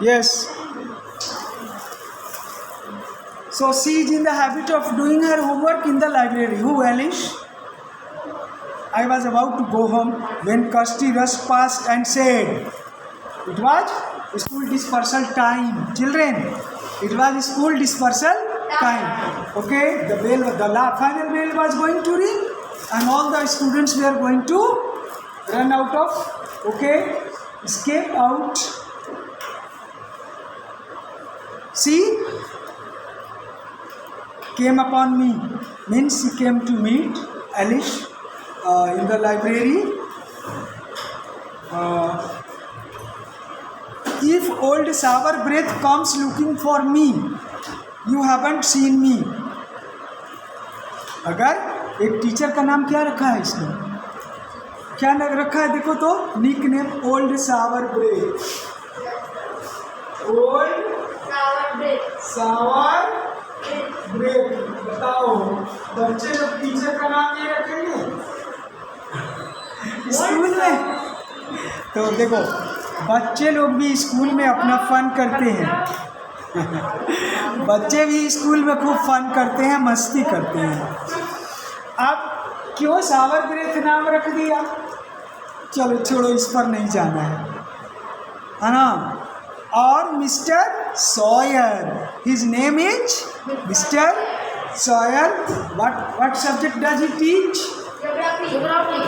Yes. So she is in the habit of doing her homework in the library. Who, Alice? I was about to go home when Kirsty rushed past and said, "It was school dispersal time, children. It was school dispersal time." Okay, final bell was going to ring, and all the students were going to run out of. Okay, escape out. She came upon me, means she came to meet Alice in the library. If old sour breath comes looking for me, you haven't seen me. अगर एक teacher का नाम क्या रखा है इसने, क्या रखा है देखो तो, निक नेम ओल्ड सावर ब्रेथ. ओल्ड सावर ब्रेथ. बताओ बच्चे लोग टीचर का नाम ये रखेंगे स्कूल में? तो देखो बच्चे लोग भी स्कूल में अपना फन करते हैं. बच्चे भी स्कूल में खूब फन करते हैं, मस्ती करते हैं. अब क्यों सावर ब्रेथ नाम रख दिया? चलो छोड़ो, इस पर नहीं जाना है ना. और mister Sawyer, his name is mister Sawyer. What subject does he teach?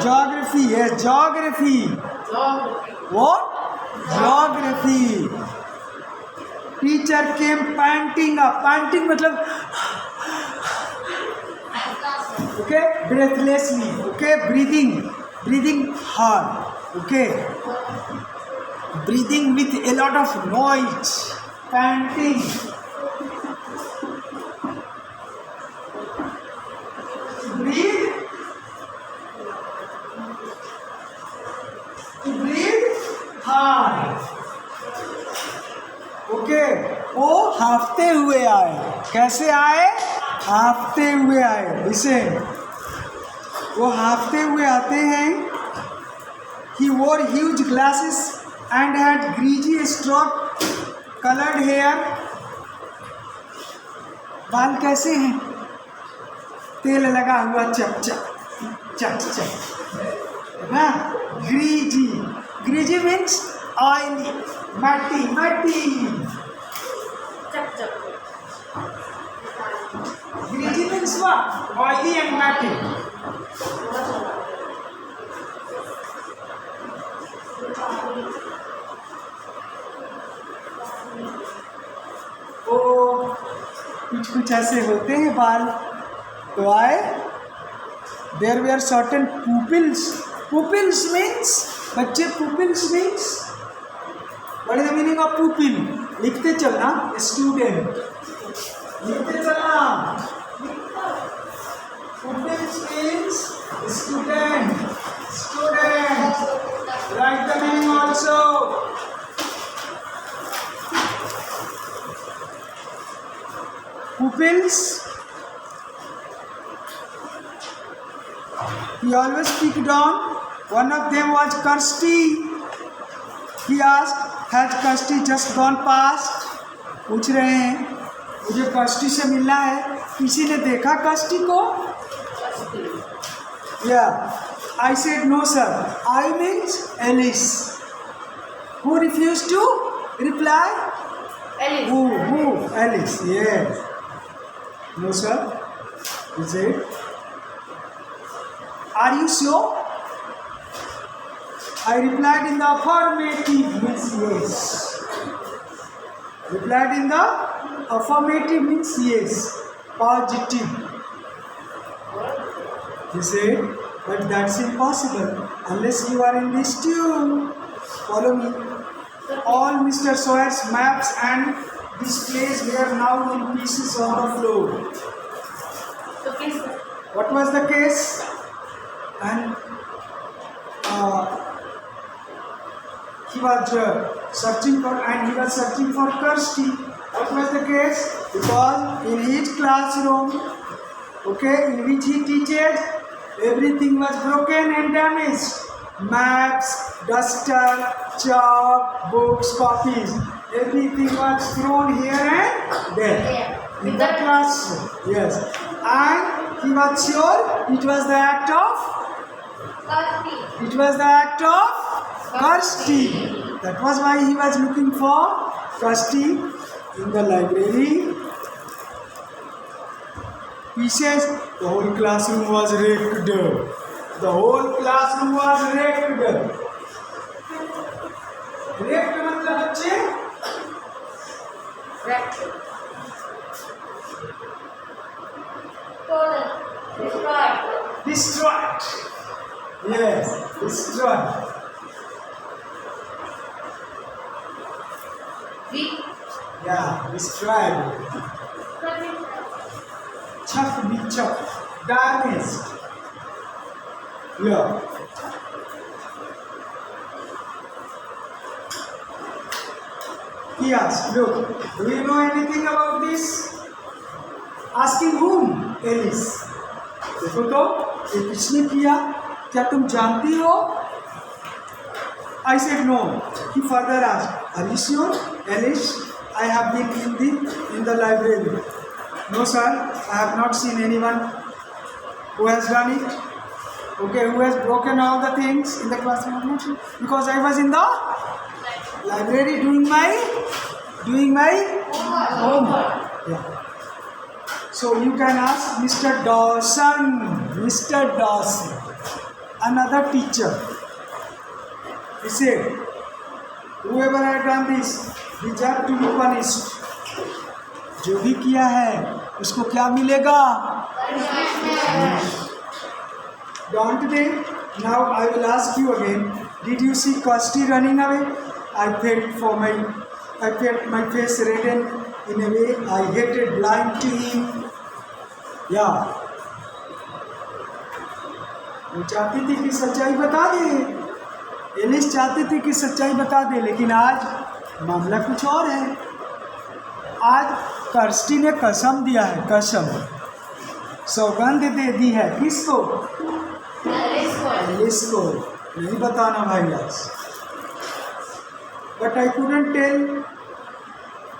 Geography. Yes, geography. What? Geography. Teacher came panting up. Panting मतलब okay, breathlessly. Okay, breathing hard. Okay, breathing with a lot of noise. Panting. Breathe. Okay, वो हाफते हुए आए. कैसे आए? हाफते हुए आए. इसे वो हाफते हुए आते हैं. He wore huge glasses and had greasy straw colored hair. बाल कैसे हैं? तेल लगा हुआ, चक चक चक चक. हाँ, greasy. Greasy means oily, muddy. Greasy means what? Oily and muddy. ओ कुछ ऐसे होते हैं बाल. तो आए. There were certain pupils. Pupils means बच्चे. pupils means what is the meaning of pupil? लिखते चलना. स्टूडेंट. लिखते चलना. pupils means student. Write the meaning also. Pupils. He always picked on. One of them was Kirsty. He asked, "Has Kirsty just gone past?" पूछ रहे हैं, मुझे Kirsty से मिलना है. किसी ने देखा Kirsty को? Yeah. I said, "No sir." I means Alice. Who refused to reply? Alice. Who? Alice. Yes. No sir. He said. Are you sure? I replied in the affirmative, means yes. Replied in the affirmative means yes, positive. He said, but that's impossible unless you are in this tune. Follow me. All Mr. Sawyer's maps and displays were now in pieces on the floor. What was the case? And he was searching for Kirsty. What was the case? Because in his classroom, okay, in which he teaches, everything was broken and damaged. maps, duster, chalk, books, copies. Everything was thrown here and there in the classroom. Yes, and he was sure it was the act of. It was the act of Kirsty. That was why he was looking for Kirsty in the library. He says the whole classroom was wrecked. The whole classroom was wrecked. Wrecked मतलब बच्चे? Wrecked. Stolen. Destroyed. Destroyed. Yes, destroyed. Weak. Yeah, destroyed. Chuck, chuck, damaged. Yeah. He asked, look, do you know anything about this? Asking whom? Alice. देखो तो ये किसने किया? क्या तुम जानती हो? I said no. He further asked, are you sure? Alice, I have been in the library. No sir, I have not seen anyone who has done it. Okay, who has broken all the things in the classroom? Because I was in the library doing my homework. Yeah. So you can ask Mr. Dawson, another teacher. He said, whoever had done this deserve to be punished. जो भी किया है उसको क्या मिलेगा? Don't they? Now I will ask you again. Did you see Kirsty running away? I felt my face reddened in a way I hated lying to him. Yeah. वो चाहती थी कि सच्चाई बता दे। एलिस चाहती थी कि सच्चाई बता दे, लेकिन आज मामला कुछ और है। आज किर्स्टी ने कसम दिया है, कसम सौगंध दे दी है। किसको? एलिस को। नहीं बताना भाई आज। But I couldn't tell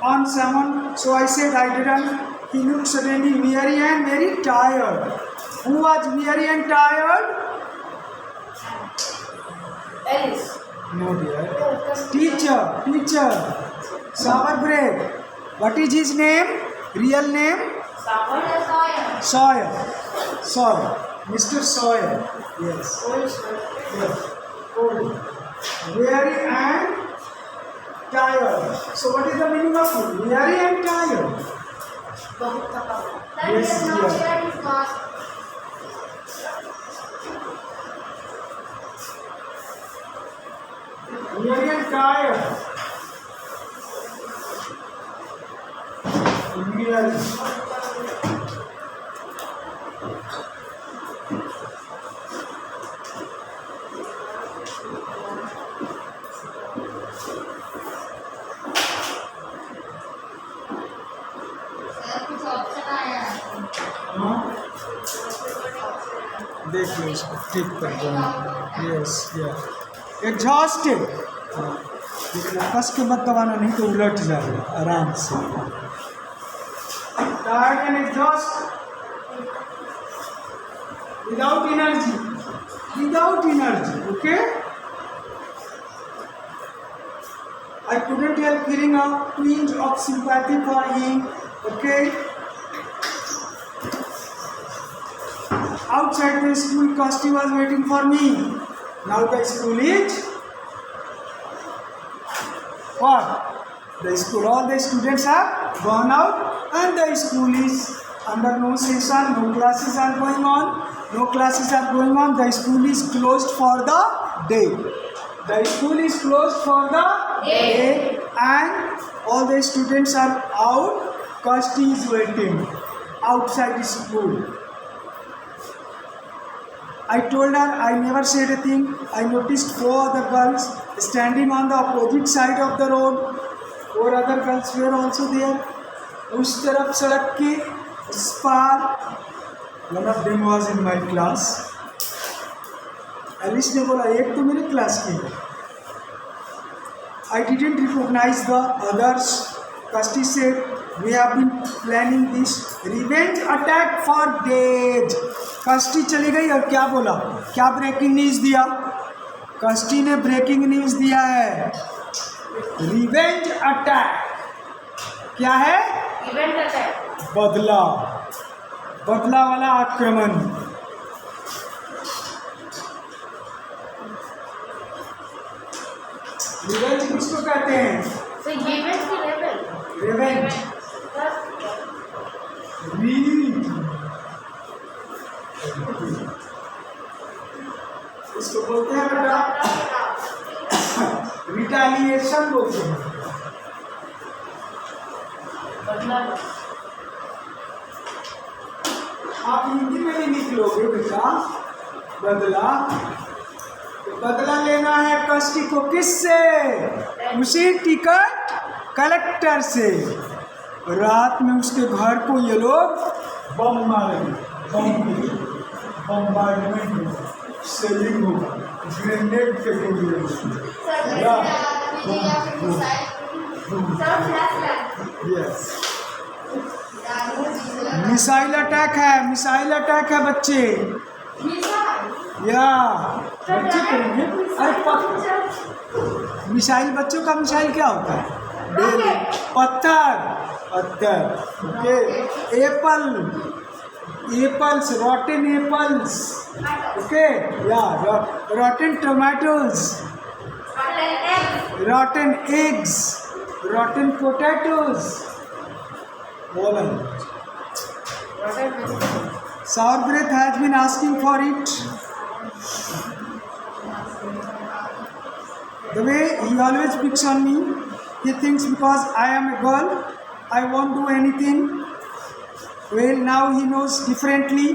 on someone, so I said I didn't. He looked suddenly weary and very tired. Who was weary and tired? Alice. No dear. Teacher. Summer break. What is his name? Real name? Sawyer. Mr. Sawyer. Yes. Yes. Old. Weary and tired. So what is the meaning of weary and tired? Yes, dear. Weary and tired. Weary. देख लो इसको, ठीक कर दो। Yes exhausted. लेकिन कस के मत दबाना, नहीं तो उलट जाएगा। आराम से। Tired and exhaust, without energy. Okay, I couldn't help feeling a twinge of sympathy for him. Okay. Outside the school, Kirsty was waiting for me. Now the school is what? The school, all the students have gone out and the school is under no session, no classes are going on. The school is closed for the day. The school is closed for the day and all the students are out. Kirsty is waiting outside the school. I told her I never said a thing. I noticed 4 other girls standing on the opposite side of the road. 4 other girls were also there. उस तरफ सड़क के उस पार. One of them was in my class. Alice ने बोला एक तो मेरे क्लास की है। I didn't recognize the others. Kasti said, we have been planning this revenge attack for days. कस्टी चली गई और क्या बोला, क्या ब्रेकिंग न्यूज़ दिया? कस्टी ने ब्रेकिंग न्यूज़ दिया है, रिवेंज अटैक। क्या है? Event attack. बदला, बदला वाला आक्रमण। रिवेंज किसको कहते हैं? So event की level. रिवेंज, इसको बोलते हैं बेटा रिटेलिएशन बोलते हैं। बदला। आप हिंदी में ही लिख लोगे बेटा बदला। तो बदला लेना है कस्टी को किससे? उसी टिकट कलेक्टर से। रात में उसके घर को ये लोग बम मारेंगे, बम्बार्डमेंट होगा, सेलिंग होगा, ग्रेनेड फेंकेंगे उसमें। यस, मिसाइल अटैक है, मिसाइल अटैक है बच्चे। या बच्चे करेंगे। अरे मिसाइल, बच्चों का मिसाइल क्या होता है? पत्थर, पत्थर। Okay, apple, apples, rotten apples. Okay, या rotten tomatoes, rotten eggs, rotten potatoes. Sour breath has been asking for it. The way he always picks on me, he thinks because I am a girl, I won't do anything. Well, now he knows differently.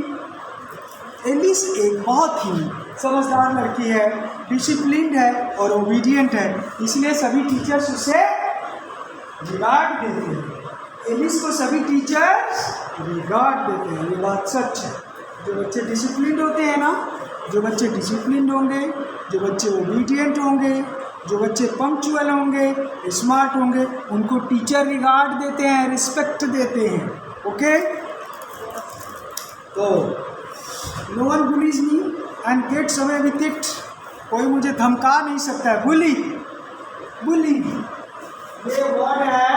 Alice एक बहुत ही समझदार लड़की है, disciplined है और obedient है, इसलिए सभी टीचर्स उसे रिगार्ड देते हैं। एलिस को सभी टीचर्स रिगार्ड देते हैं, ये बात सच है। जो बच्चे डिसिप्लिन्ड होते हैं ना, जो बच्चे डिसिप्लिन्ड होंगे, जो बच्चे ओबीडियंट होंगे, जो बच्चे पंक्चुअल होंगे, स्मार्ट होंगे, उनको टीचर रिगार्ड देते हैं, रिस्पेक्ट देते हैं। ओके, तो no one bullies me and gets away with it. कोई मुझे धमका नहीं सकता है। बुली, बुली ये वर्ड है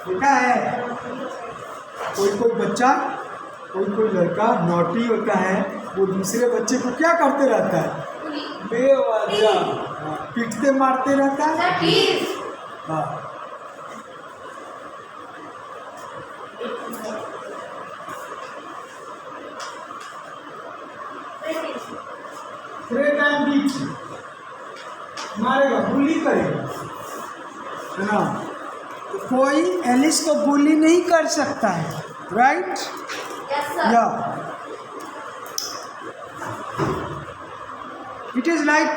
देखा है। कोई बच्चा, कोई लड़का नॉटी होता है, वो दूसरे बच्चे को क्या करते रहता है? बेवजह पीटते मारते रहता है। हाँ, थ्रेट एंड बीट, मारेगा, बुली करेगा, है ना। तो कोई एलिस को बुली नहीं कर सकता है, राइट? या it is like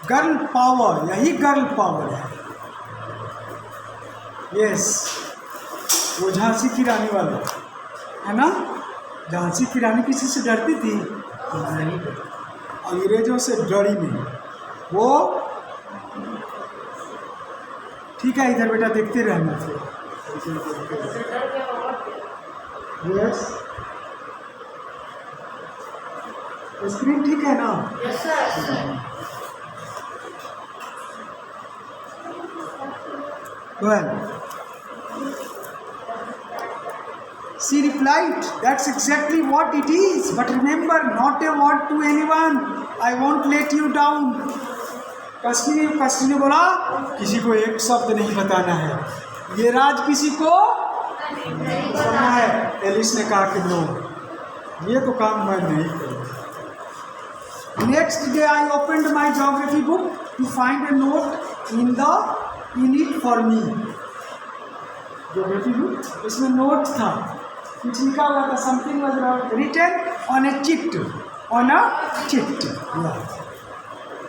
girl power, यही गर्ल पावर है। यस, वो झांसी की रानी वाला है ना। झांसी की रानी किसी से डरती थी? अंग्रेजों से डरी नहीं वो। ठीक है, इधर बेटा देखते रहना फिर। यस, स्क्रीन ठीक है ना? Yes, sir. Well, she replied, "That's exactly what it is. But remember, not a word to anyone. I won't let you down." कस्टी ने बोला, किसी को एक शब्द नहीं बताना है, ये राज किसी को बताना है। एलिस ने कहा कि नो, ये तो काम मैं नहीं करूँगा। Next day I opened my geography book to find a note in it for me. Geography book, इसमें नोट था, कुछ लिखा हुआ था, something was written on a chit, on a chit.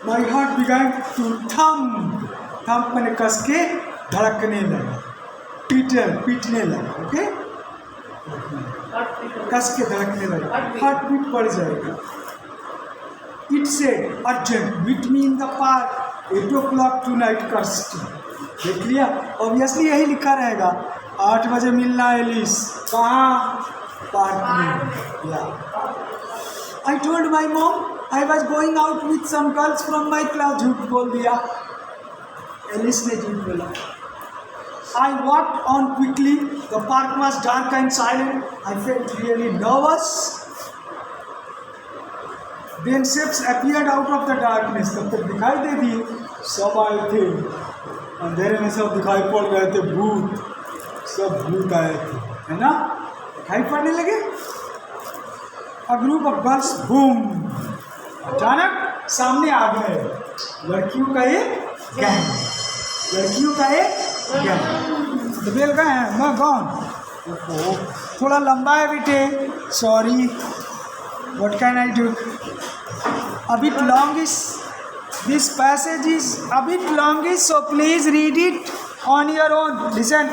My heart began to thump मैंने कस के धड़कने लगा, पीटने लगा। ओके, कस के धड़कने लगा, हार्ट बीट बढ़ जाएगा। It said urgent meet me in the park 8 o'clock tonight Kirsty. देख लिया, ऑब्वियसली यही लिखा रहेगा 8 बजे मिलना एलिस। कहाँ? पार्क में। या I told my mom I was going out with some girls from my class. झूठ बोल दिया, एलिस ने झूठ बोला। I walked on quickly. The park was dark and silent. I felt really nervous. Then shapes appeared out of the darkness. तब तक दिखाई दे दिए, सब आए थे। अंधेरे में सब दिखाई पड़ गए थे, भूत, सब भूत आए थे, है ना? दिखाई पड़ने लगे। A group of girls, boom, अचानक सामने आ गए। लड़कियों का एक गैंग, लड़कियों का एक गैंग। बेल गए हैं, मैं कौन? थोड़ा लंबा है बेटे, sorry, what can I do? A bit longish, this passage is a bit longish, so please read it on your own. Listen,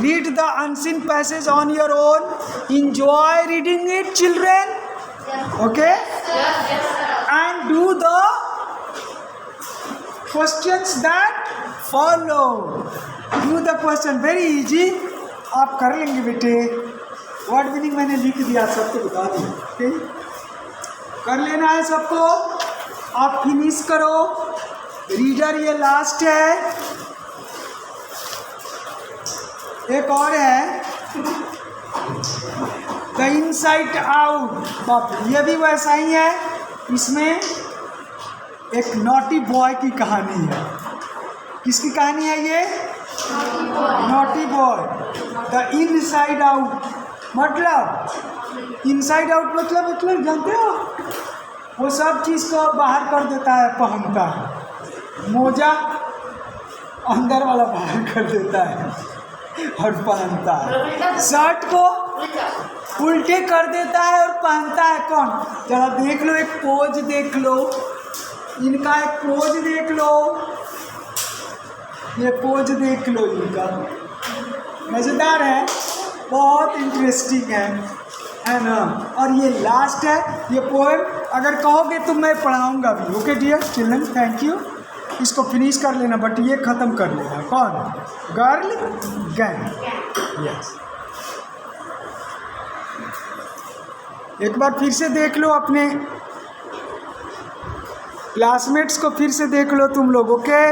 read the unseen passage on your own. Enjoy reading it, children. Okay? And do the questions that follow. Do the question, very easy. आप कर लेंगे बेटे। Word meaning मैंने लिख दिया, सबको बता दिया। ठीक, कर लेना है सबको। आप फिनिश करो। रीडर ये लास्ट है, एक और है द इनसाइड आउट। बाप, ये भी वैसा ही है। इसमें एक नॉटी बॉय की कहानी है। किसकी कहानी है ये? Naughty boy. The inside out मतलब, इनसाइड आउट मतलब जानते हो? वो सब चीज़ को बाहर कर देता है, पहनता है। मोजा अंदर वाला बाहर कर देता है और पहनता है। शर्ट को उल्टे कर देता है और पहनता है कौन? जरा देख लो, एक पोज देख लो, इनका एक पोज देख लो, ये पोज देख लो इनका। मज़ेदार है, बहुत इंटरेस्टिंग है ना? और ये लास्ट है ये पोएम। अगर कहोगे तो मैं पढ़ाऊँगा भी। Okay dear children, thank you. इसको फिनिश कर लेना, बट ये ख़त्म कर लेना। कौन? Girl gang. यस, एक बार फिर से देख लो, अपने क्लासमेट्स को फिर से देख लो तुम लोग। ओके,